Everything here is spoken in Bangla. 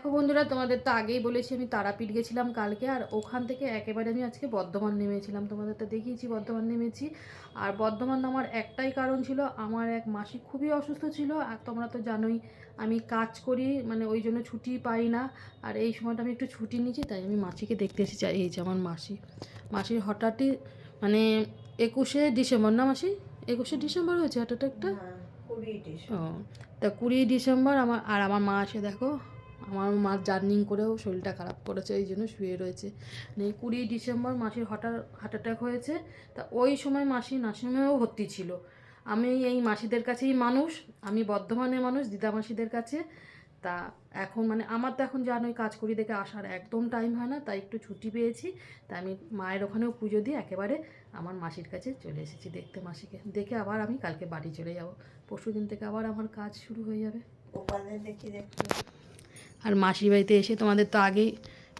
দেখো বন্ধুরা, তোমাদের তো আগেই বলেছি আমি তারাপীঠ গেছিলাম কালকে, আর ওখান থেকে একেবারে আমি আজকে বর্ধমান নেমেছিলাম। তোমাদের তো দেখিয়েছি বর্ধমান নেমেছি। আর বর্ধমান নামার একটাই কারণ ছিল, আমার এক মাসি খুবই অসুস্থ ছিল, আর তোমরা তো জানোই আমি কাজ করি, মানে ওই জন্য ছুটি পাই না। আর এই সময়টা আমি একটু ছুটি নিয়েছি, তাই আমি মাসিকে দেখতে এসেছি। এই যে আমার মাসির হঠাৎই মানে 21শে ডিসেম্বর না মাসি? 21শে ডিসেম্বর হয়েছে হঠাৎ একটা। ও, তা 20 ডিসেম্বর আমার মা এসে দেখো, আমার মা জার্নিং করেও শরীরটা খারাপ করেছে, এই জন্য শুয়ে রয়েছে। মানে 20 ডিসেম্বর মাসির হঠাৎ হার্ট অ্যাটাক হয়েছে। তা ওই সময় মাসি নার্সিংহোমেও ভর্তি ছিল। আমি এই মাসিদের কাছেই মানুষ, আমি বর্ধমানের মানুষ দিদা মাসিদের কাছে। তা এখন মানে আমার তো এখন জানোই কাজ করি দেখে আসার একদম টাইম হয় না, তাই একটু ছুটি পেয়েছি। তাই আমি মায়ের ওখানেও পুজো দিয়ে একেবারে আমার মাসির কাছে চলে এসেছি দেখতে। মাসিকে দেখে আবার আমি কালকে বাড়ি চলে যাব। পরশুদিন থেকে আবার আমার কাজ শুরু হয়ে যাবে। আর মাসির বাড়িতে এসে তোমাদের তো আগেই